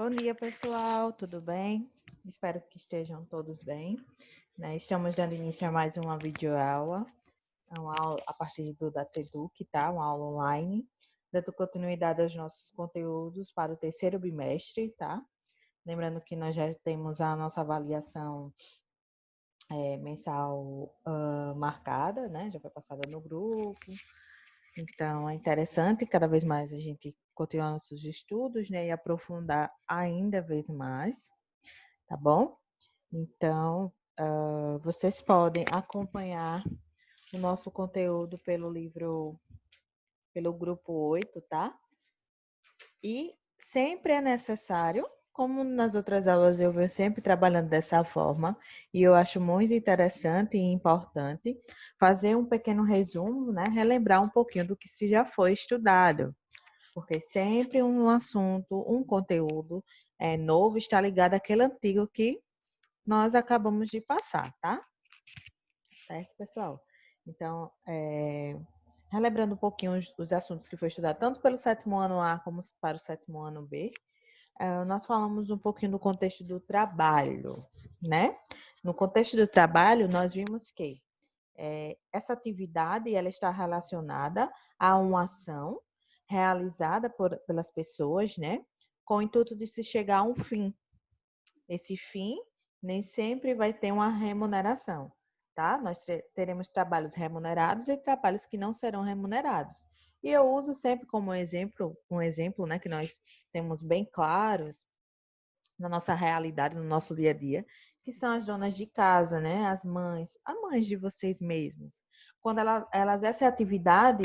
Bom dia, pessoal, tudo bem? Espero que estejam todos bem, né? Estamos dando início a mais uma videoaula, uma aula a partir do Dateduc, tá? Uma aula online, dando continuidade aos nossos conteúdos para o terceiro bimestre, tá? Lembrando que nós já temos a nossa avaliação mensal marcada, né? Já foi passada no grupo, então é interessante cada vez mais a gente continuar nossos estudos, né? E aprofundar ainda vez mais. Tá bom? Então, vocês podem acompanhar o nosso conteúdo pelo grupo 8, tá? E sempre é necessário, como nas outras aulas eu venho sempre trabalhando dessa forma, e eu acho muito interessante e importante fazer um pequeno resumo, né? Relembrar um pouquinho do que se já foi estudado, porque sempre um assunto, um conteúdo novo está ligado àquele antigo que nós acabamos de passar, tá? Certo, pessoal? Então, relembrando um pouquinho os assuntos que foi estudado tanto pelo sétimo ano A como para o sétimo ano B, nós falamos um pouquinho do contexto do trabalho, né? No contexto do trabalho, nós vimos que essa atividade ela está relacionada a uma ação realizada pelas pessoas, né? Com o intuito de se chegar a um fim. Esse fim nem sempre vai ter uma remuneração, tá? Nós teremos trabalhos remunerados e trabalhos que não serão remunerados. E eu uso sempre como exemplo, né, que nós temos bem claros na nossa realidade, no nosso dia a dia, que são as donas de casa, né? As mães de vocês mesmos. Quando elas essa atividade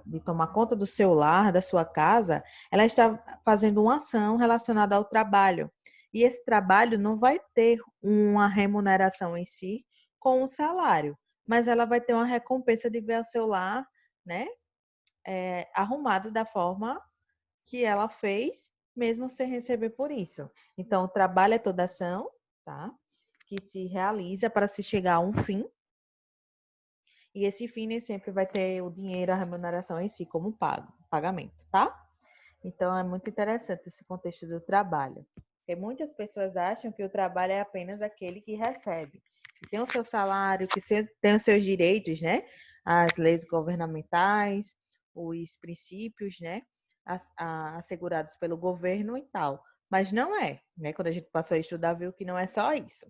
de tomar conta do seu lar, da sua casa, ela está fazendo uma ação relacionada ao trabalho. E esse trabalho não vai ter uma remuneração em si com um salário, mas ela vai ter uma recompensa de ver o seu lar, né, arrumado da forma que ela fez, mesmo sem receber por isso. Então, o trabalho é toda ação, tá? Que se realiza para se chegar a um fim, e esse fim nem sempre vai ter o dinheiro, a remuneração em si como pagamento, tá? Então, é muito interessante esse contexto do trabalho. Porque muitas pessoas acham que o trabalho é apenas aquele que recebe, que tem o seu salário, que tem os seus direitos, né? As leis governamentais, os princípios, né? Assegurados pelo governo e tal. Mas não é, né? Quando a gente passou a estudar, viu que não é só isso.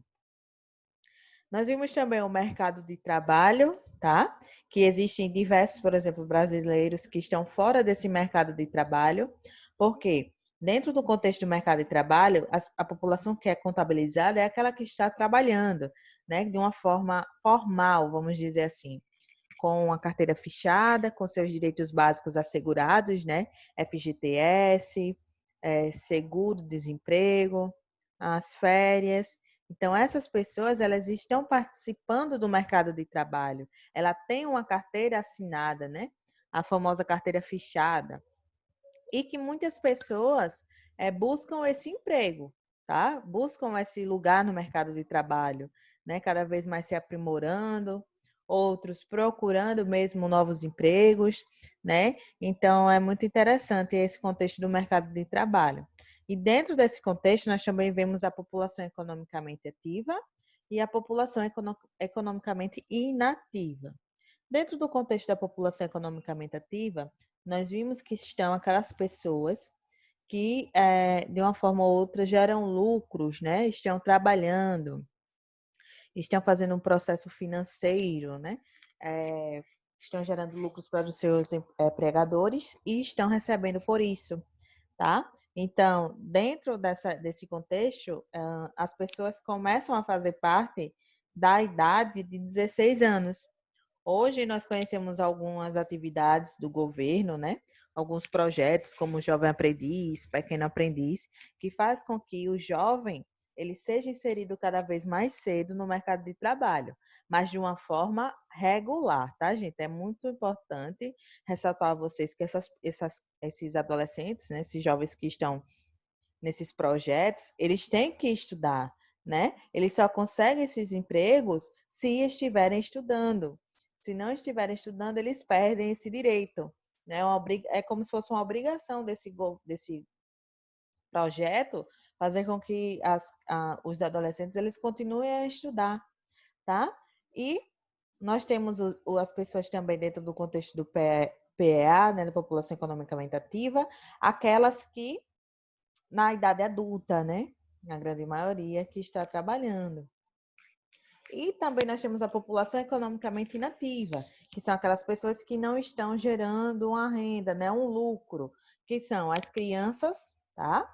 Nós vimos também o mercado de trabalho, tá? Que existem diversos, por exemplo, brasileiros que estão fora desse mercado de trabalho, porque dentro do contexto do mercado de trabalho, a população que é contabilizada é aquela que está trabalhando, né? De uma forma formal, vamos dizer assim, com a carteira fichada, com seus direitos básicos assegurados, né? FGTS, seguro-desemprego, as férias. Então, essas pessoas, elas estão participando do mercado de trabalho. Ela tem uma carteira assinada, né? A famosa carteira fichada. E que muitas pessoas buscam esse emprego, tá? Buscam esse lugar no mercado de trabalho, né? Cada vez mais se aprimorando, outros procurando mesmo novos empregos, né? Então, é muito interessante esse contexto do mercado de trabalho. E dentro desse contexto, nós também vemos a população economicamente ativa e a população economicamente inativa. Dentro do contexto da população economicamente ativa, nós vimos que estão aquelas pessoas que, de uma forma ou outra, geram lucros, né? Estão trabalhando, estão fazendo um processo financeiro, né? Estão gerando lucros para os seus empregadores e estão recebendo por isso, tá? Então, dentro desse contexto, as pessoas começam a fazer parte da idade de 16 anos. Hoje nós conhecemos algumas atividades do governo, né? Alguns projetos como o Jovem Aprendiz, Pequeno Aprendiz, que faz com que o jovem ele seja inserido cada vez mais cedo no mercado de trabalho, mas de uma forma regular, tá, gente? É muito importante ressaltar a vocês que esses adolescentes, né, esses jovens que estão nesses projetos, eles têm que estudar, né? Eles só conseguem esses empregos se estiverem estudando. Se não estiverem estudando, eles perdem esse direito, né? É como se fosse uma obrigação desse projeto fazer com que os adolescentes eles continuem a estudar, tá? E nós temos as pessoas também dentro do contexto do PEA, né, da população economicamente ativa, aquelas que na idade adulta, né? A grande maioria que está trabalhando. E também nós temos a população economicamente inativa, que são aquelas pessoas que não estão gerando uma renda, né, um lucro, que são as crianças, tá?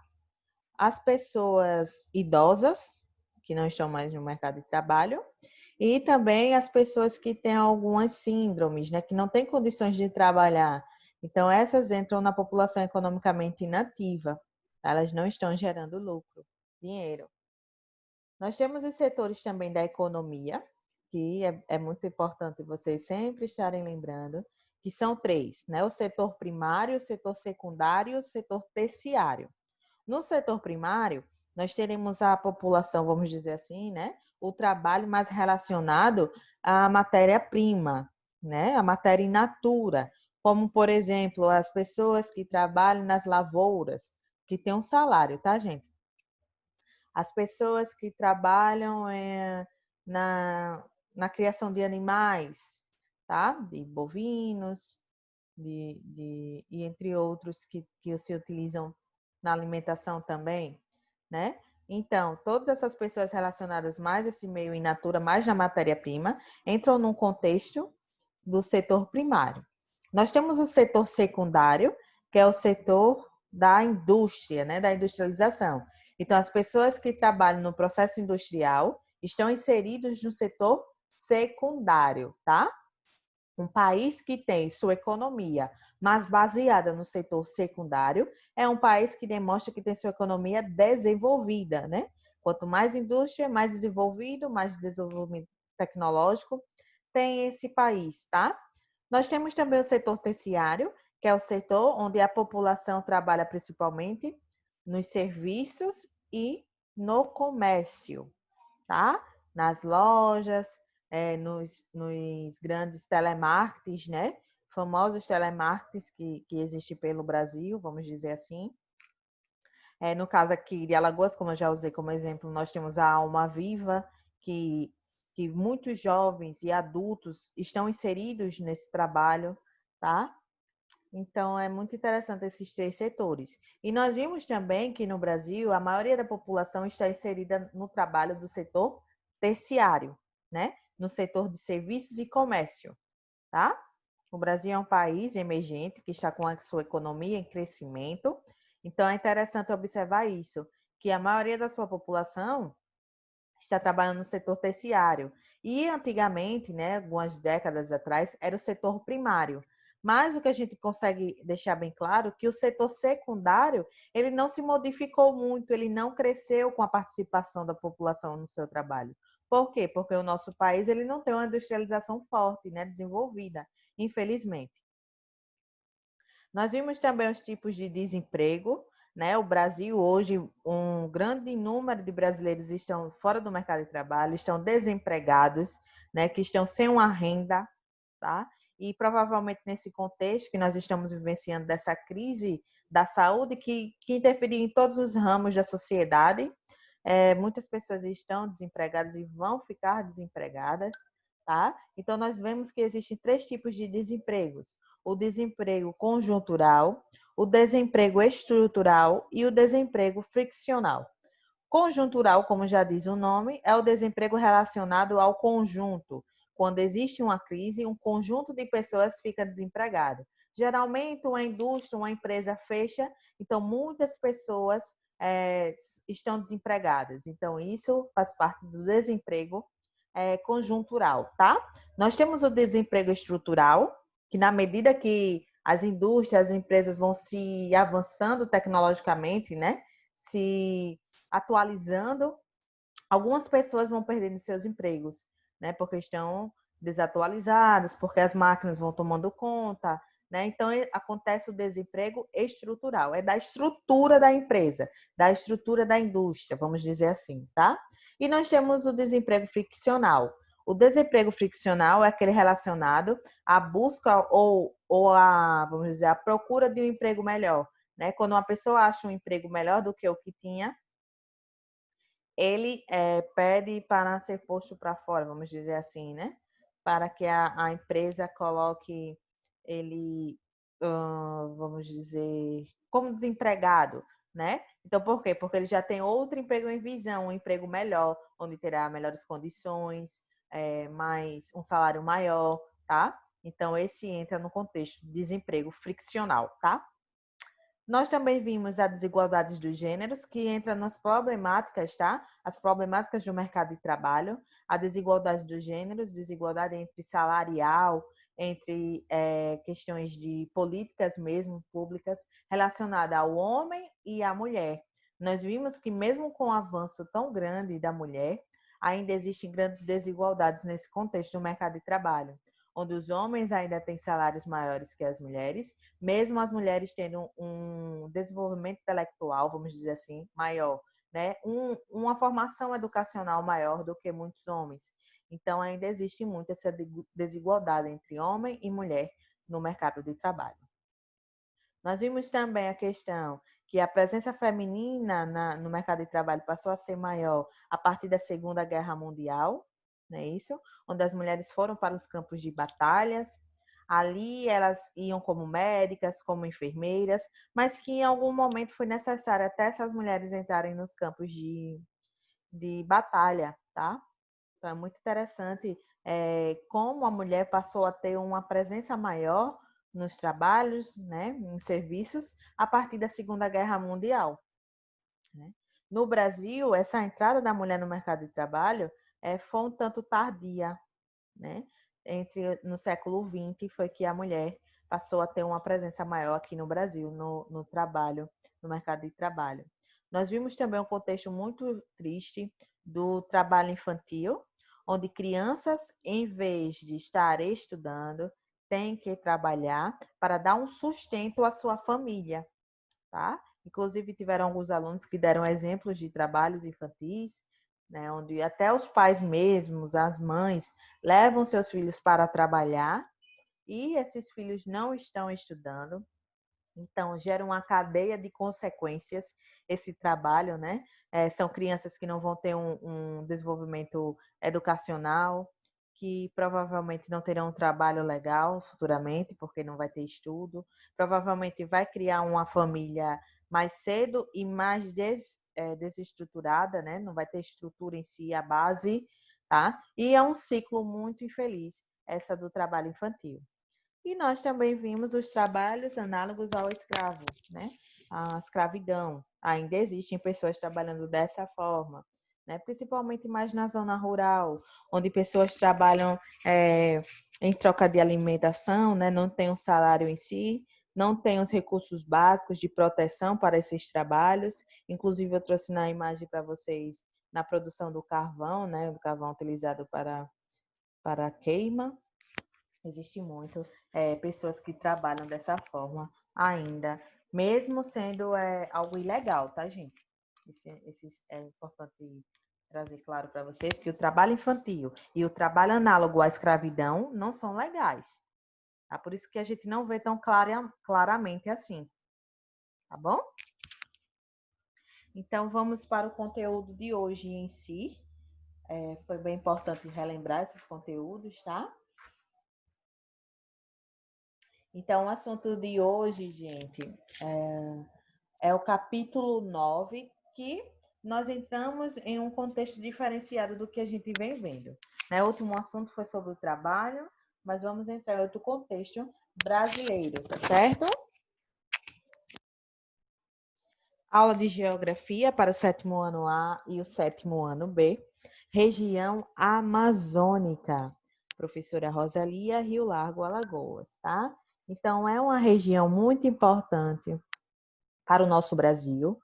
As pessoas idosas, que não estão mais no mercado de trabalho, e também as pessoas que têm algumas síndromes, né, que não têm condições de trabalhar. Então, essas entram na população economicamente inativa. Elas não estão gerando lucro, dinheiro. Nós temos os setores também da economia, que é muito importante vocês sempre estarem lembrando, que são três, né? O setor primário, o setor secundário e o setor terciário. No setor primário, nós teremos a população, vamos dizer assim, né? O trabalho mais relacionado à matéria-prima, né? A matéria in natura, como, por exemplo, as pessoas que trabalham nas lavouras, que têm um salário, tá, gente? As pessoas que trabalham na, na criação de animais, tá? De bovinos, e entre outros que se utilizam na alimentação também, né? Então, todas essas pessoas relacionadas mais a esse meio in natura, mais na matéria-prima, entram num contexto do setor primário. Nós temos o setor secundário, que é o setor da indústria, né, da industrialização. Então, as pessoas que trabalham no processo industrial estão inseridas no setor secundário, tá? Um país que tem sua economia mais baseada no setor secundário é um país que demonstra que tem sua economia desenvolvida, né? Quanto mais indústria, mais desenvolvido, mais desenvolvimento tecnológico tem esse país, tá? Nós temos também o setor terciário, que é o setor onde a população trabalha principalmente nos serviços e no comércio, tá? Nas lojas, nos grandes telemarketings, né? Famosos telemarketings que existem pelo Brasil, vamos dizer assim. No caso aqui de Alagoas, como eu já usei como exemplo, nós temos a Alma Viva, que muitos jovens e adultos estão inseridos nesse trabalho, tá? Então, é muito interessante esses três setores. E nós vimos também que no Brasil, a maioria da população está inserida no trabalho do setor terciário, né? No setor de serviços e comércio, tá? O Brasil é um país emergente que está com a sua economia em crescimento. Então, é interessante observar isso, que a maioria da sua população está trabalhando no setor terciário. E antigamente, né, algumas décadas atrás, era o setor primário. Mas o que a gente consegue deixar bem claro é que o setor secundário, ele não se modificou muito, ele não cresceu com a participação da população no seu trabalho. Por quê? Porque o nosso país ele não tem uma industrialização forte, né, desenvolvida, infelizmente. Nós vimos também os tipos de desemprego, né? O Brasil hoje, um grande número de brasileiros estão fora do mercado de trabalho, estão desempregados, né? Que estão sem uma renda, tá? E provavelmente nesse contexto que nós estamos vivenciando dessa crise da saúde que interferiu em todos os ramos da sociedade, muitas pessoas estão desempregadas e vão ficar desempregadas, tá? Então, nós vemos que existem três tipos de desempregos: o desemprego conjuntural, o desemprego estrutural e o desemprego friccional. Conjuntural, como já diz o nome, é o desemprego relacionado ao conjunto. Quando existe uma crise, um conjunto de pessoas fica desempregado. Geralmente, uma indústria, uma empresa fecha, então muitas pessoas estão desempregadas. Então, isso faz parte do desemprego conjuntural, tá? Nós temos o desemprego estrutural, que na medida que as indústrias, as empresas vão se avançando tecnologicamente, né? Se atualizando, algumas pessoas vão perdendo seus empregos, né? Porque estão desatualizadas, porque as máquinas vão tomando conta, né? Então acontece o desemprego estrutural, é da estrutura da empresa, da estrutura da indústria, vamos dizer assim, tá? E nós temos o desemprego friccional. O desemprego friccional é aquele relacionado à busca ou a, vamos dizer, a procura de um emprego melhor, né? Quando uma pessoa acha um emprego melhor do que o que tinha, ele pede para ser posto para fora, vamos dizer assim, né? Para que a empresa coloque ele, vamos dizer, como desempregado, né? Então, por quê? Porque ele já tem outro emprego em visão, um emprego melhor, onde terá melhores condições, mais um salário maior, tá? Então, esse entra no contexto de desemprego friccional, tá? Nós também vimos as desigualdades dos gêneros, que entra nas problemáticas, tá? As problemáticas do mercado de trabalho, a desigualdade dos gêneros, desigualdade entre salarial, entre questões de políticas mesmo públicas relacionada ao homem e à mulher. Nós vimos que mesmo com o avanço tão grande da mulher, ainda existem grandes desigualdades nesse contexto do mercado de trabalho, onde os homens ainda têm salários maiores que as mulheres, mesmo as mulheres tendo um desenvolvimento intelectual, vamos dizer assim, maior, né? Uma formação educacional maior do que muitos homens. Então, ainda existe muito essa desigualdade entre homem e mulher no mercado de trabalho. Nós vimos também a questão que a presença feminina no mercado de trabalho passou a ser maior a partir da Segunda Guerra Mundial, não é isso? Onde as mulheres foram para os campos de batalhas. Ali elas iam como médicas, como enfermeiras, mas que em algum momento foi necessário até essas mulheres entrarem nos campos de batalha, tá? Então é muito interessante como a mulher passou a ter uma presença maior nos trabalhos, né, nos serviços, a partir da Segunda Guerra Mundial, né? No Brasil, essa entrada da mulher no mercado de trabalho foi um tanto tardia, né? No século XX foi que a mulher passou a ter uma presença maior aqui no Brasil, no trabalho, no mercado de trabalho. Nós vimos também um contexto muito triste do trabalho infantil, onde crianças, em vez de estar estudando, têm que trabalhar para dar um sustento à sua família, tá? Inclusive, tiveram alguns alunos que deram exemplos de trabalhos infantis, né, onde até os pais mesmos, as mães, levam seus filhos para trabalhar e esses filhos não estão estudando. Então, gera uma cadeia de consequências esse trabalho, né? São crianças que não vão ter um desenvolvimento educacional, que provavelmente não terão um trabalho legal futuramente, porque não vai ter estudo. Provavelmente vai criar uma família mais cedo e mais desestruturada, né? Não vai ter estrutura em si, a base, tá? E é um ciclo muito infeliz, essa do trabalho infantil. E nós também vimos os trabalhos análogos ao escravo, né? A escravidão. Ainda existem pessoas trabalhando dessa forma, né? Principalmente mais na zona rural, onde pessoas trabalham em troca de alimentação, né? Não tem um salário em si, não tem os recursos básicos de proteção para esses trabalhos. Inclusive, eu trouxe na imagem para vocês na produção do carvão, né? O carvão utilizado para queima. Existe muito pessoas que trabalham dessa forma ainda, mesmo sendo algo ilegal, tá, gente? É importante trazer claro para vocês que o trabalho infantil e o trabalho análogo à escravidão não são legais. Tá? Por isso que a gente não vê tão claramente assim. Tá bom? Então, vamos para o conteúdo de hoje em si. Foi bem importante relembrar esses conteúdos, tá? Então, o assunto de hoje, gente, é o capítulo 9, que nós entramos em um contexto diferenciado do que a gente vem vendo. Né? O último assunto foi sobre o trabalho, mas vamos entrar em outro contexto brasileiro, tá certo? Aula de Geografia para o 7º ano A e o 7º ano B. Região Amazônica. Professora Rosalia, Rio Largo, Alagoas, tá? Então, é uma região muito importante para o nosso Brasil,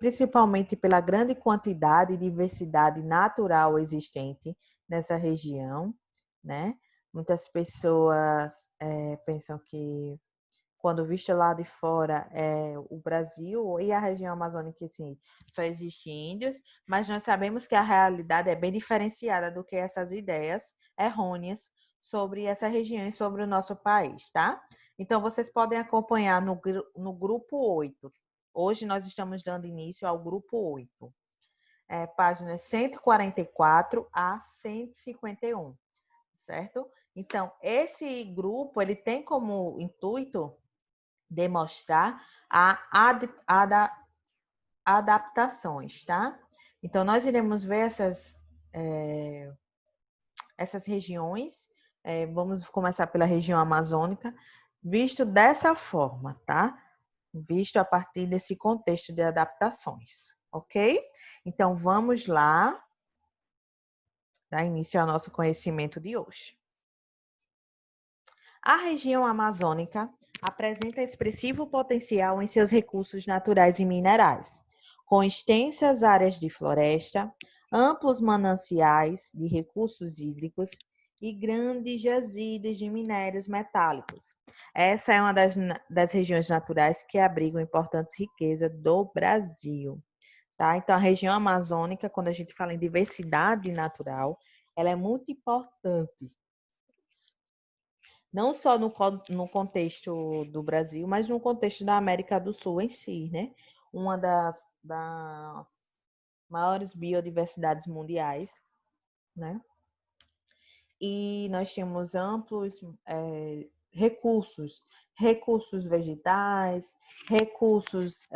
principalmente pela grande quantidade e diversidade natural existente nessa região, né? Muitas pessoas pensam que, quando visto lá de fora, o Brasil e a região amazônica, assim, só existem índios, mas nós sabemos que a realidade é bem diferenciada do que essas ideias errôneas sobre essa região e sobre o nosso país, tá? Então, vocês podem acompanhar no grupo 8. Hoje nós estamos dando início ao grupo 8. páginas 144 a 151, certo? Então, esse grupo, ele tem como intuito demonstrar adaptações, tá? Então, nós iremos ver essas regiões, vamos começar pela região amazônica, visto dessa forma, tá? Visto a partir desse contexto de adaptações, ok? Então, vamos lá, dar início ao nosso conhecimento de hoje. A região amazônica apresenta expressivo potencial em seus recursos naturais e minerais, com extensas áreas de floresta, amplos mananciais de recursos hídricos e grandes jazidas de minérios metálicos. Essa é uma das regiões naturais que abrigam importantes riquezas do Brasil. Tá? Então, a região amazônica, quando a gente fala em diversidade natural, ela é muito importante não só no contexto do Brasil, mas no contexto da América do Sul em si, né? Uma das maiores biodiversidades mundiais, né? E nós temos amplos recursos vegetais, recursos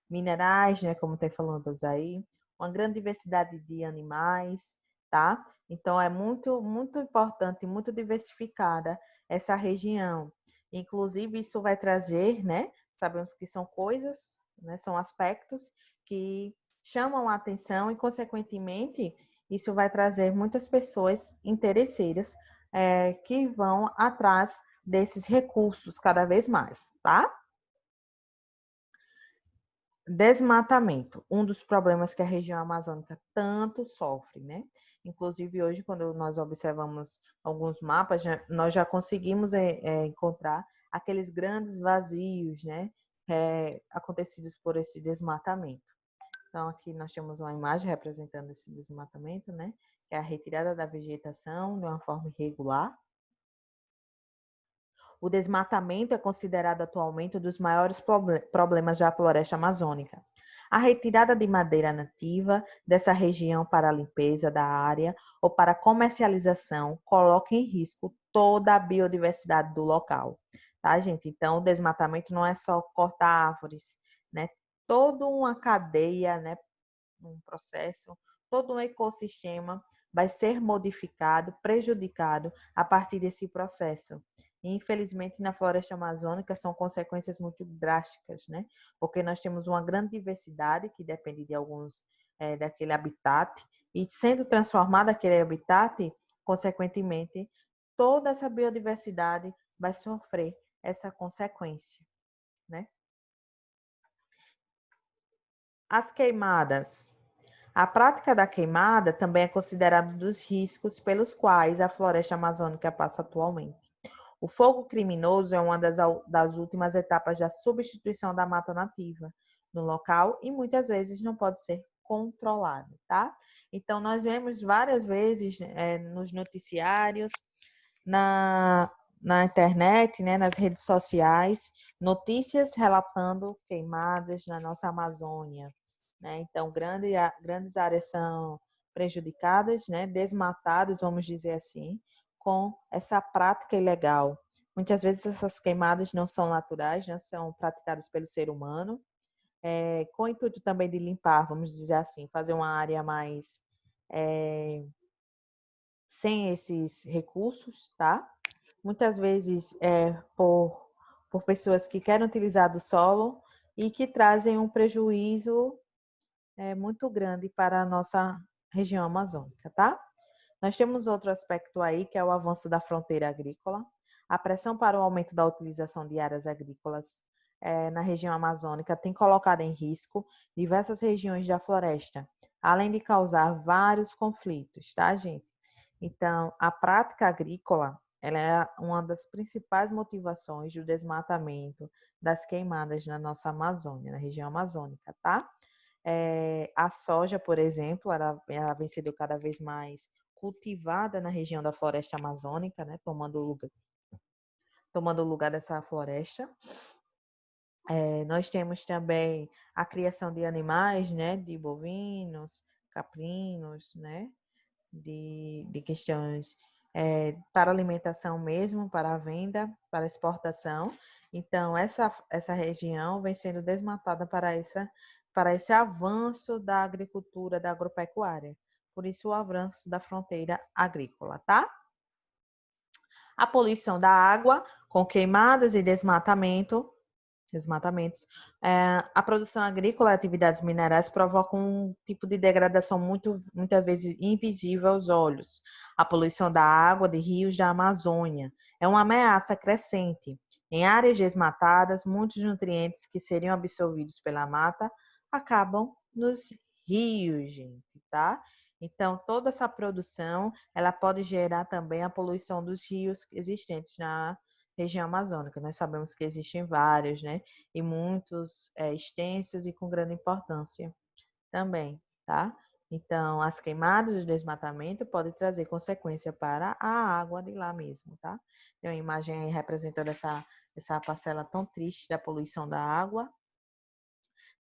minerais, né? Como tem falando aí, uma grande diversidade de animais, tá? Então é muito, muito importante, muito diversificada essa região. Inclusive, isso vai trazer, né? Sabemos que são coisas, né? São aspectos que chamam a atenção e, consequentemente, isso vai trazer muitas pessoas interesseiras que vão atrás desses recursos cada vez mais, tá? Desmatamento, um dos problemas que a região amazônica tanto sofre, né? Inclusive, hoje, quando nós observamos alguns mapas, nós já conseguimos encontrar aqueles grandes vazios, né? Acontecidos por esse desmatamento. Então, aqui nós temos uma imagem representando esse desmatamento, né? Que é a retirada da vegetação de uma forma irregular. O desmatamento é considerado atualmente um dos maiores problemas da floresta amazônica. A retirada de madeira nativa dessa região para a limpeza da área ou para comercialização coloca em risco toda a biodiversidade do local. Tá, gente? Então, o desmatamento não é só cortar árvores, né? Toda uma cadeia, né? Um processo, todo um ecossistema vai ser modificado, prejudicado a partir desse processo. E, infelizmente, na floresta amazônica são consequências muito drásticas, né? Porque nós temos uma grande diversidade que depende de alguns daquele habitat e sendo transformado aquele habitat, consequentemente, toda essa biodiversidade vai sofrer essa consequência, né? As queimadas. A prática da queimada também é considerada um dos riscos pelos quais a floresta amazônica passa atualmente. O fogo criminoso é uma das últimas etapas da substituição da mata nativa no local e muitas vezes não pode ser controlado, tá? Então, nós vemos várias vezes nos noticiários, na internet, né, nas redes sociais, notícias relatando queimadas na nossa Amazônia, né? Então, grandes áreas são prejudicadas, né, desmatadas, vamos dizer assim, com essa prática ilegal. Muitas vezes essas queimadas não são naturais, não são praticadas pelo ser humano, com o intuito também de limpar, vamos dizer assim, fazer uma área mais sem esses recursos, tá? Muitas vezes por pessoas que querem utilizar do solo e que trazem um prejuízo muito grande para a nossa região amazônica, tá? Nós temos outro aspecto aí, que é o avanço da fronteira agrícola, a pressão para o aumento da utilização de áreas agrícolas na região amazônica tem colocado em risco diversas regiões da floresta, além de causar vários conflitos, tá, gente? Então, a prática agrícola, ela é uma das principais motivações do desmatamento, das queimadas na nossa Amazônia, na região amazônica, tá? A soja, por exemplo, ela vem sendo cada vez mais cultivada na região da floresta amazônica, né? Tomando o lugar dessa floresta. Nós temos também a criação de animais, né, de bovinos, caprinos, né, de questões para alimentação mesmo, para a venda, para exportação. Então, essa região vem sendo desmatada para esse avanço da agricultura, da agropecuária. Por isso, o avanço da fronteira agrícola, tá? A poluição da água com queimadas e desmatamentos. A produção agrícola e atividades minerais provocam um tipo de degradação muitas vezes invisível aos olhos. A poluição da água de rios da Amazônia é uma ameaça crescente. Em áreas desmatadas, muitos nutrientes que seriam absorvidos pela mata acabam nos rios, gente, tá? Então, toda essa produção, ela pode gerar também a poluição dos rios existentes na região amazônica. Nós sabemos que existem vários, né? E muitos extensos e com grande importância também, tá? Então, as queimadas e o desmatamento podem trazer consequência para a água de lá mesmo, tá? Tem uma imagem aí representando essa parcela tão triste da poluição da água.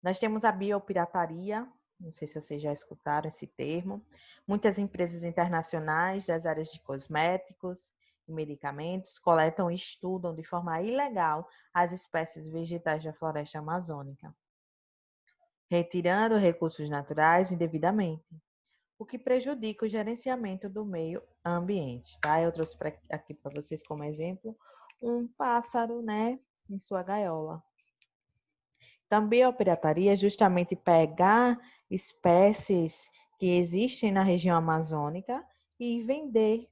Nós temos a biopirataria, não sei se vocês já escutaram esse termo. Muitas empresas internacionais das áreas de cosméticos e medicamentos coletam e estudam de forma ilegal as espécies vegetais da floresta amazônica, retirando recursos naturais indevidamente, o que prejudica o gerenciamento do meio ambiente. Tá? Eu trouxe aqui para vocês como exemplo um pássaro, né, em sua gaiola. Também a pirataria é justamente pegar espécies que existem na região amazônica e vender,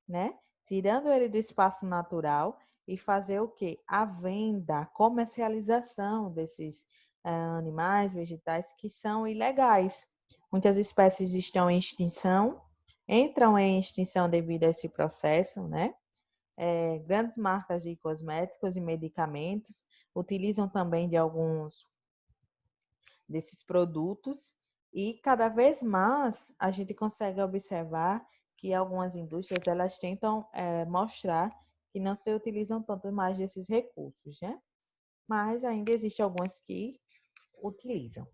né? Tirando ele do espaço natural e fazer o quê? A venda, a comercialização desses animais, vegetais que são ilegais. Muitas espécies estão em extinção, entram em extinção devido a esse processo, né? Grandes marcas de cosméticos e medicamentos utilizam também de alguns desses produtos e cada vez mais a gente consegue observar que algumas indústrias elas tentam mostrar que não se utilizam tanto mais desses recursos, né? Mas ainda existem algumas que utilizam.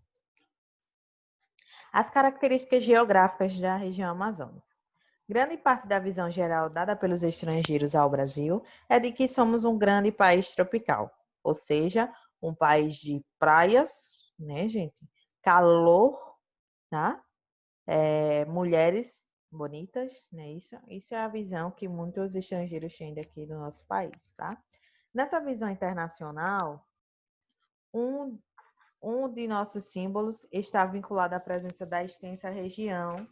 As características geográficas da região amazônica. Grande parte da visão geral dada pelos estrangeiros ao Brasil é de que somos um grande país tropical, ou seja, um país de praias, né, gente? Calor, tá? Mulheres bonitas, né? Isso é a visão que muitos estrangeiros têm daqui do nosso país, tá? Nessa visão internacional, um de nossos símbolos está vinculado à presença da extensa região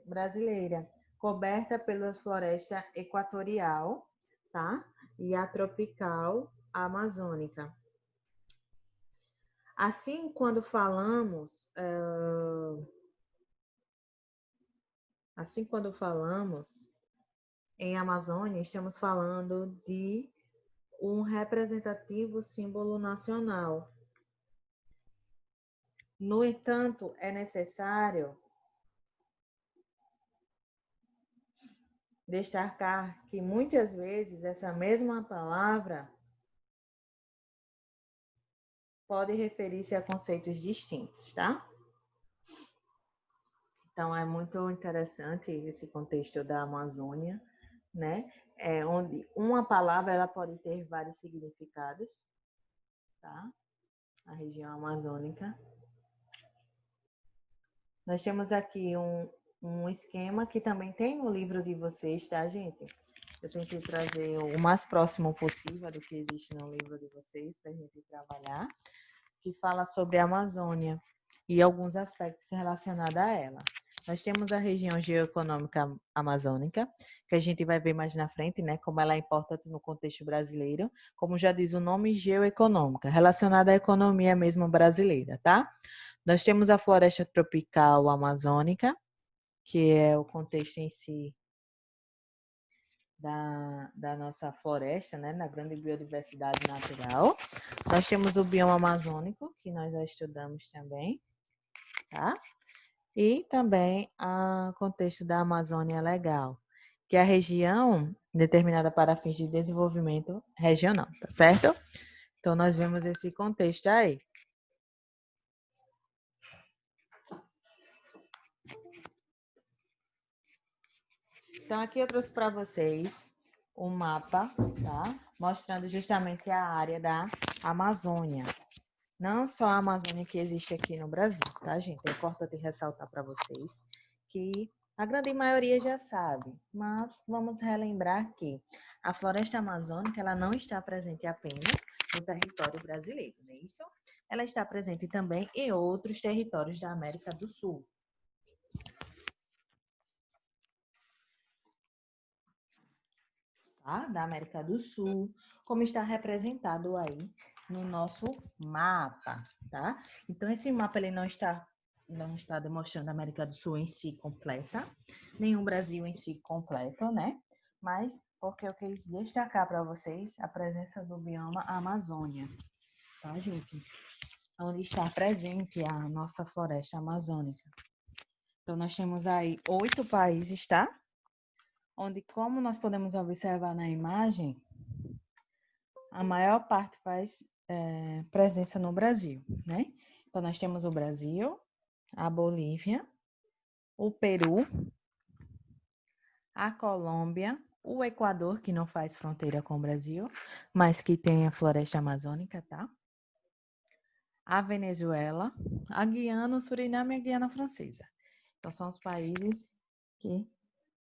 brasileira, coberta pela floresta equatorial, tá? E a tropical amazônica. Assim, quando falamos em Amazônia, estamos falando de um representativo símbolo nacional. No entanto, é necessário destacar que muitas vezes essa mesma palavra pode referir-se a conceitos distintos, tá? Então, é muito interessante esse contexto da Amazônia, né? Onde uma palavra ela pode ter vários significados, tá? A região amazônica. Nós temos aqui um esquema que também tem no livro de vocês, tá, gente? Eu tentei trazer o mais próximo possível do que existe no livro de vocês para a gente trabalhar, que fala sobre a Amazônia e alguns aspectos relacionados a ela. Nós temos a região geoeconômica amazônica, que a gente vai ver mais na frente, né, como ela é importante no contexto brasileiro, como já diz o nome, geoeconômica, relacionada à economia mesmo brasileira, tá? Nós temos a floresta tropical amazônica, que é o contexto em si da nossa floresta, né, na grande biodiversidade natural. Nós temos o bioma amazônico, que nós já estudamos também, tá? E também o contexto da Amazônia Legal, que é a região determinada para fins de desenvolvimento regional, tá certo? Então, nós vemos esse contexto aí. Então, aqui eu trouxe para vocês um mapa, tá? Mostrando justamente a área da Amazônia. Não só a Amazônia que existe aqui no Brasil, tá, gente? É importante ressaltar para vocês que a grande maioria já sabe, mas vamos relembrar que a floresta amazônica ela não está presente apenas no território brasileiro, não é isso? Ela está presente também em outros territórios da América do Sul. Tá? Da América do Sul, como está representado aí no nosso mapa, tá? Então, esse mapa ele não está demonstrando a América do Sul em si completa, nem o Brasil em si completo, né? Mas porque eu quis destacar para vocês a presença do bioma Amazônia, tá, gente? Onde está presente a nossa floresta amazônica. Então, nós temos aí 8 países, tá? Onde, como nós podemos observar na imagem, a maior parte faz presença no Brasil, né? Então, nós temos o Brasil, a Bolívia, o Peru, a Colômbia, o Equador, que não faz fronteira com o Brasil, mas que tem a floresta amazônica, tá? A Venezuela, a Guiana, o Suriname e a Guiana Francesa. Então, são os países que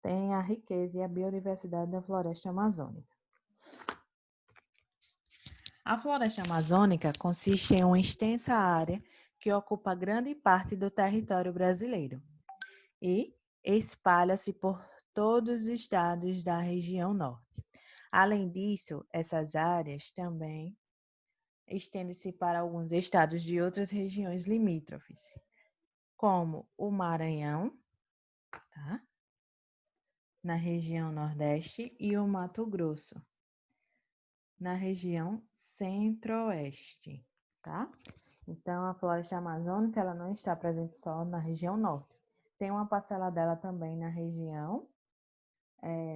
têm a riqueza e a biodiversidade da floresta amazônica. A floresta amazônica consiste em uma extensa área que ocupa grande parte do território brasileiro e espalha-se por todos os estados da região norte. Além disso, essas áreas também estendem-se para alguns estados de outras regiões limítrofes, como o Maranhão, tá? Na região Nordeste, e o Mato Grosso, na região Centro-Oeste, tá? Então, a floresta amazônica ela não está presente só na região norte. Tem uma parcela dela também na região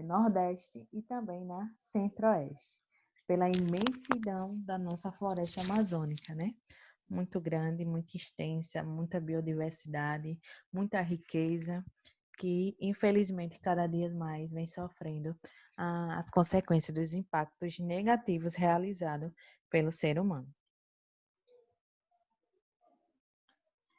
Nordeste e também na Centro-Oeste, pela imensidão da nossa floresta amazônica, né? Muito grande, muito extensa, muita biodiversidade, muita riqueza, que infelizmente cada dia mais vem sofrendo as consequências dos impactos negativos realizados pelo ser humano.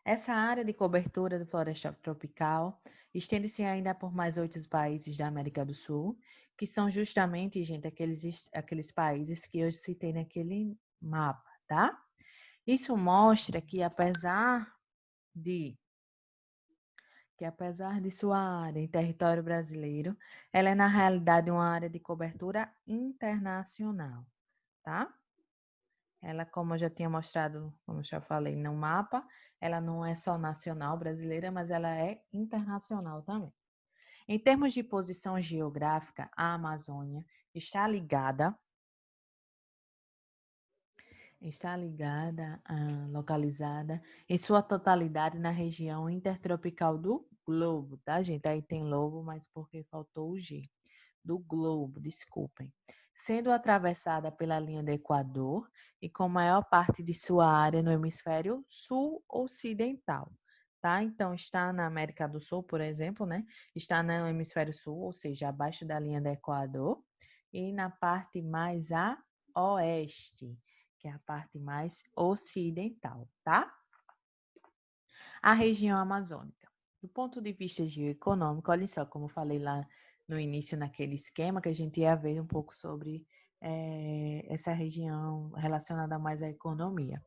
Essa área de cobertura de floresta tropical estende-se ainda por mais 8 países da América do Sul, que são justamente, gente, aqueles países que eu citei naquele mapa, tá? Isso mostra que apesar de sua área em território brasileiro, ela é na realidade uma área de cobertura internacional, tá? Ela, como eu já tinha mostrado, como eu já falei no mapa, ela não é só nacional brasileira, mas ela é internacional também. Em termos de posição geográfica, a Amazônia está localizada em sua totalidade na região intertropical do globo, tá, gente? Aí tem lobo, mas porque faltou o G. Do globo, desculpem. Sendo atravessada pela linha do Equador e com maior parte de sua área no hemisfério sul-ocidental, tá? Então, está na América do Sul, por exemplo, né? Está no hemisfério sul, ou seja, abaixo da linha do Equador, e na parte mais a oeste, que é a parte mais ocidental, tá? A região amazônica. Do ponto de vista geoeconômico, olha só, como eu falei lá no início, naquele esquema, que a gente ia ver um pouco sobre essa região relacionada mais à economia.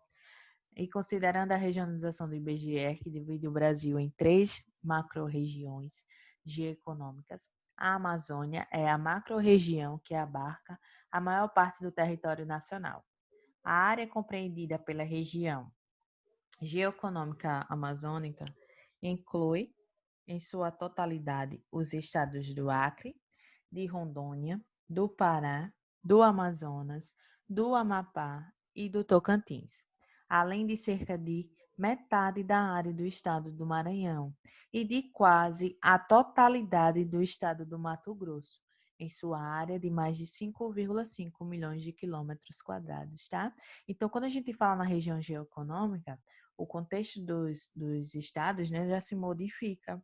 E considerando a regionalização do IBGE, que divide o Brasil em 3 macro-regiões geoeconômicas, a Amazônia é a macro-região que abarca a maior parte do território nacional. A área compreendida pela região geoeconômica amazônica inclui, em sua totalidade, os estados do Acre, de Rondônia, do Pará, do Amazonas, do Amapá e do Tocantins, além de cerca de metade da área do estado do Maranhão e de quase a totalidade do estado do Mato Grosso, em sua área de mais de 5,5 milhões de quilômetros quadrados, tá? Então, quando a gente fala na região geoeconômica, o contexto dos estados, né, já se modifica,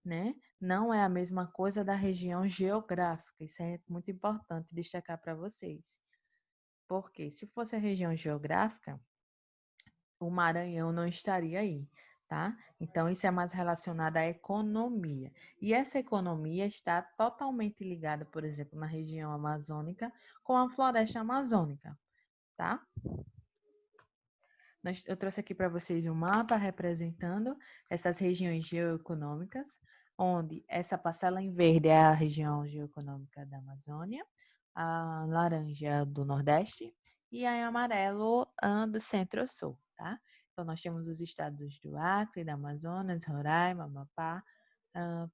né? Não é a mesma coisa da região geográfica. Isso é muito importante destacar para vocês. Porque se fosse a região geográfica, o Maranhão não estaria aí, tá? Então, isso é mais relacionado à economia. E essa economia está totalmente ligada, por exemplo, na região amazônica com a floresta amazônica, tá? Eu trouxe aqui para vocês um mapa representando essas regiões geoeconômicas, onde essa parcela em verde é a região geoeconômica da Amazônia, a laranja do Nordeste e a em amarelo do Centro-Sul, tá? Então, nós temos os estados do Acre, da Amazonas, Roraima, Amapá,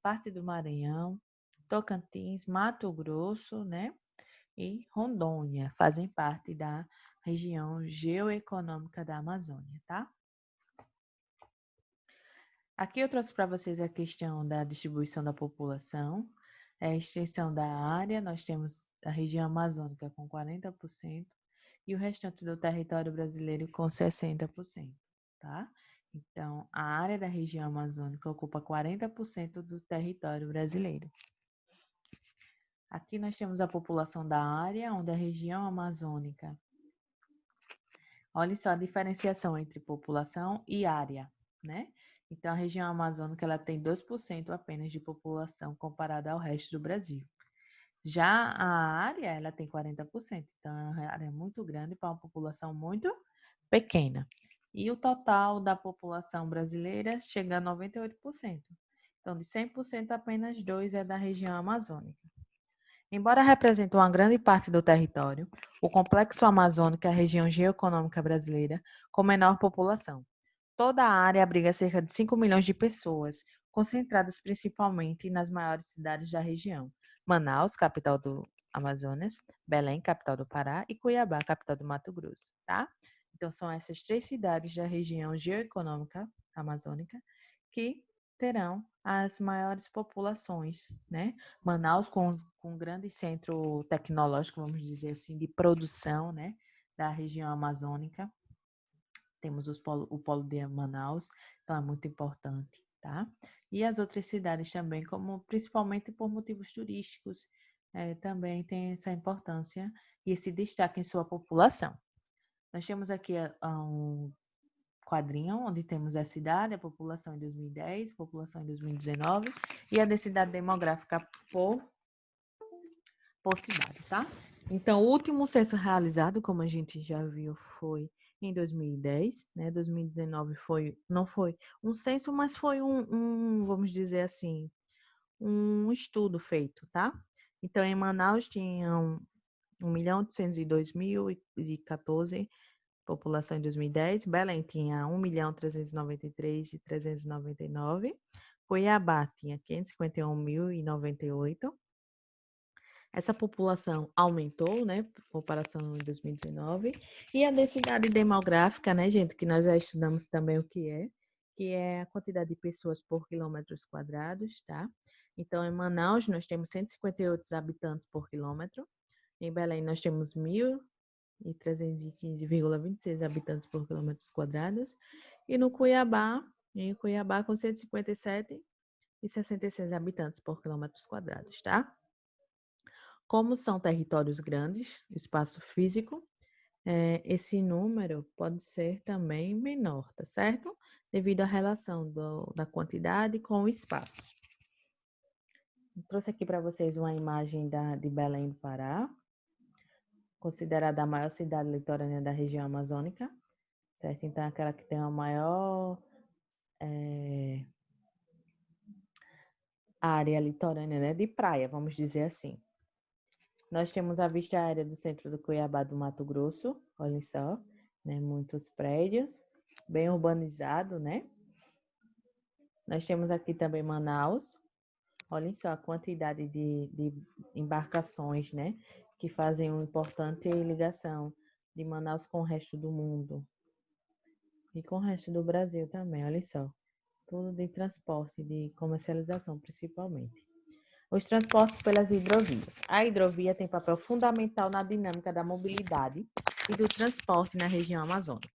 parte do Maranhão, Tocantins, Mato Grosso, né? E Rondônia fazem parte da região geoeconômica da Amazônia, tá? Aqui eu trouxe para vocês a questão da distribuição da população, a extensão da área, nós temos a região amazônica com 40% e o restante do território brasileiro com 60%, tá? Então, a área da região amazônica ocupa 40% do território brasileiro. Aqui nós temos a população da área, onde a região amazônica. Olha só a diferenciação entre população e área, né? Então, a região amazônica ela tem 2% apenas de população comparada ao resto do Brasil. Já a área, ela tem 40%, então é uma área muito grande para uma população muito pequena. E o total da população brasileira chega a 98%. Então, de 100%, apenas 2% é da região amazônica. Embora represente uma grande parte do território, o Complexo Amazônico é a região geoeconômica brasileira com menor população. Toda a área abriga cerca de 5 milhões de pessoas, concentradas principalmente nas maiores cidades da região: Manaus, capital do Amazonas, Belém, capital do Pará, e Cuiabá, capital do Mato Grosso, tá? Então, são essas 3 cidades da região geoeconômica amazônica que terão as maiores populações, né? Manaus com um grande centro tecnológico, vamos dizer assim, de produção, né? Da região amazônica. Temos o polo de Manaus, então é muito importante, tá? E as outras cidades também, como principalmente por motivos turísticos, também tem essa importância e esse destaque em sua população. Nós temos aqui um quadrinho onde temos a cidade, a população em 2010, a população em 2019 e a densidade demográfica por cidade, tá? Então, o último censo realizado, como a gente já viu, foi em 2010, né? 2019 não foi um censo, mas foi vamos dizer assim, um estudo feito, tá? Então, em Manaus tinham 1.802.014 população em 2010, Belém tinha 1.393.399, Cuiabá tinha 551.098. Essa população aumentou, né, por comparação em 2019, e a densidade demográfica, né, gente, que nós já estudamos também o que é a quantidade de pessoas por quilômetros quadrados, tá? Então, em Manaus, nós temos 158 habitantes por quilômetro, em Belém, nós temos 1.315,26 habitantes por quilômetros quadrados, e no Cuiabá, com 157,66 habitantes por quilômetros quadrados, tá? Como são territórios grandes, espaço físico, esse número pode ser também menor, tá certo? Devido à relação da quantidade com o espaço. Eu trouxe aqui para vocês uma imagem de Belém do Pará, considerada a maior cidade litorânea da região amazônica, certo? Então, aquela que tem a maior área litorânea, né, de praia, vamos dizer assim. Nós temos a vista aérea do centro do Cuiabá do Mato Grosso, olhem só, né? Muitos prédios, bem urbanizado, né? Nós temos aqui também Manaus, olhem só a quantidade de embarcações, né? Que fazem uma importante ligação de Manaus com o resto do mundo. E com o resto do Brasil também, olha só. Tudo de transporte, de comercialização principalmente. Os transportes pelas hidrovias. A hidrovia tem papel fundamental na dinâmica da mobilidade e do transporte na região amazônica.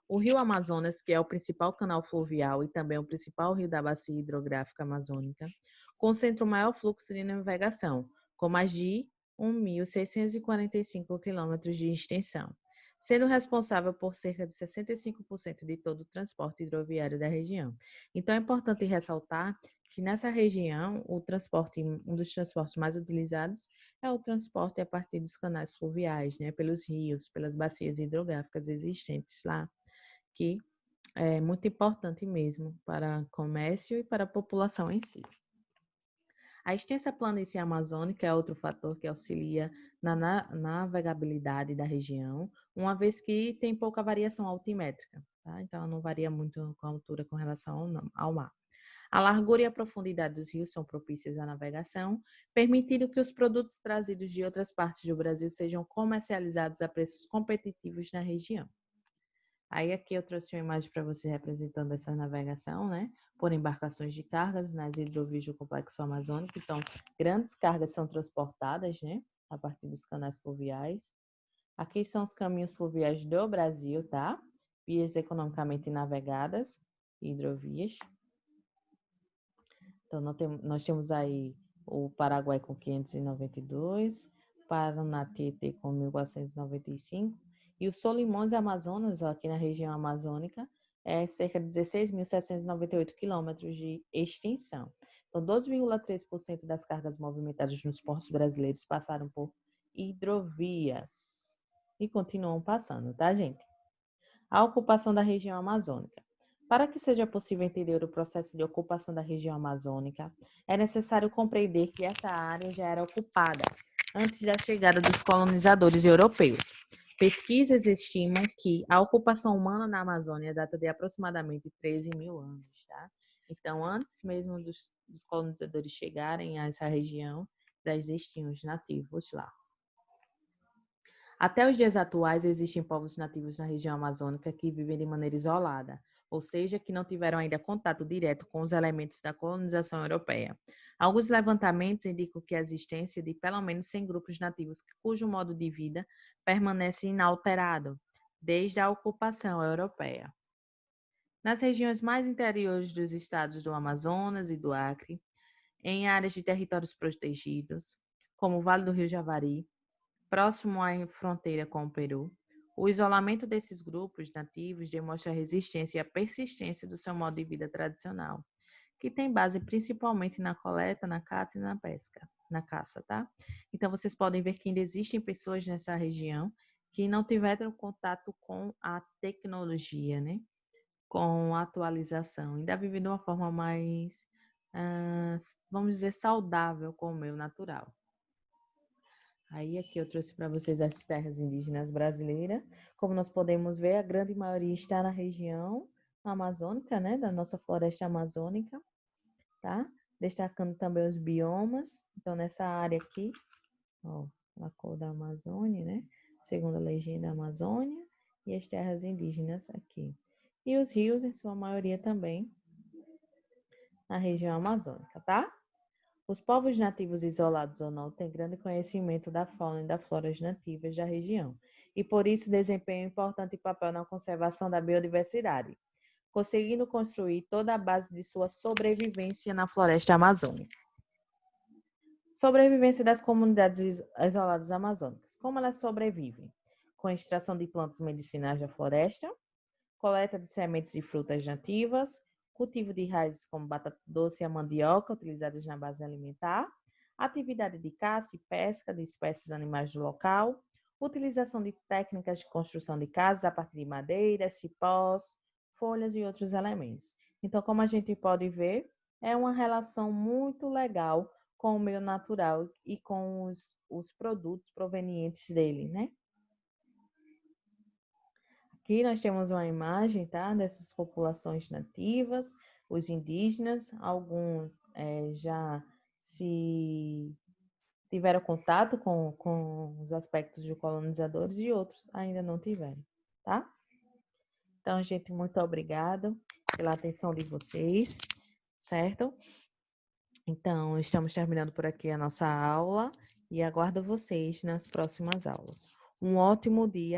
O rio Amazonas, que é o principal canal fluvial e também o principal rio da bacia hidrográfica amazônica, concentra o maior fluxo de navegação, com mais de 1.645 quilômetros de extensão, sendo responsável por cerca de 65% de todo o transporte hidroviário da região. Então, é importante ressaltar que nessa região, um dos transportes mais utilizados é o transporte a partir dos canais fluviais, né, pelos rios, pelas bacias hidrográficas existentes lá, que é muito importante mesmo para o comércio e para a população em si. A extensa planície amazônica é outro fator que auxilia na navegabilidade da região, uma vez que tem pouca variação altimétrica, tá? Então, ela não varia muito com a altura com relação ao mar. A largura e a profundidade dos rios são propícias à navegação, permitindo que os produtos trazidos de outras partes do Brasil sejam comercializados a preços competitivos na região. Aí aqui eu trouxe uma imagem para você representando essa navegação, né? Por embarcações de cargas nas hidrovias do Complexo Amazônico. Então, grandes cargas são transportadas, né? A partir dos canais fluviais. Aqui são os caminhos fluviais do Brasil, tá? Vias economicamente navegadas, hidrovias. Então, nós temos aí o Paraguai com 592, Paraná Tietê com 1495, e o Solimões Amazonas, aqui na região amazônica, é cerca de 16.798 quilômetros de extensão. Então, 12,3% das cargas movimentadas nos portos brasileiros passaram por hidrovias e continuam passando, tá, gente? A ocupação da região amazônica. Para que seja possível entender o processo de ocupação da região amazônica, é necessário compreender que essa área já era ocupada antes da chegada dos colonizadores europeus. Pesquisas estimam que a ocupação humana na Amazônia data de aproximadamente 13 mil anos. Tá? Então, antes mesmo dos colonizadores chegarem a essa região, já existiam os nativos lá. Até os dias atuais, existem povos nativos na região amazônica que vivem de maneira isolada, ou seja, que não tiveram ainda contato direto com os elementos da colonização europeia. Alguns levantamentos indicam que a existência de pelo menos 100 grupos nativos cujo modo de vida permanece inalterado desde a ocupação europeia. Nas regiões mais interiores dos estados do Amazonas e do Acre, em áreas de territórios protegidos, como o Vale do Rio Javari, próximo à fronteira com o Peru, o isolamento desses grupos nativos demonstra a resistência e a persistência do seu modo de vida tradicional, que tem base principalmente na coleta, na cata e na pesca, na caça, tá? Então, vocês podem ver que ainda existem pessoas nessa região que não tiveram contato com a tecnologia, né? Com a atualização, ainda vivem de uma forma mais, vamos dizer, saudável com o meio natural. Aí aqui eu trouxe para vocês as terras indígenas brasileiras. Como nós podemos ver, a grande maioria está na região amazônica, né, da nossa floresta amazônica, tá? Destacando também os biomas. Então, nessa área aqui, ó, a cor da Amazônia, né? Segundo a legenda Amazônia, e as terras indígenas aqui. E os rios, em sua maioria, também na região amazônica, tá? Os povos nativos isolados ou não têm grande conhecimento da fauna e da flora nativas da região e, por isso, desempenham um importante papel na conservação da biodiversidade, conseguindo construir toda a base de sua sobrevivência na floresta amazônica. Sobrevivência das comunidades isoladas amazônicas. Como elas sobrevivem? Com a extração de plantas medicinais da floresta, coleta de sementes e frutas nativas, cultivo de raízes como batata doce e a mandioca, utilizadas na base alimentar, atividade de caça e pesca de espécies animais do local, utilização de técnicas de construção de casas a partir de madeira, cipós, folhas e outros elementos. Então, como a gente pode ver, é uma relação muito legal com o meio natural e com os produtos provenientes dele, né? Aqui nós temos uma imagem, tá, dessas populações nativas, os indígenas, alguns já se tiveram contato com os aspectos de colonizadores e outros ainda não tiveram, tá? Então, gente, muito obrigado pela atenção de vocês, certo? Então, estamos terminando por aqui a nossa aula e aguardo vocês nas próximas aulas. Um ótimo dia.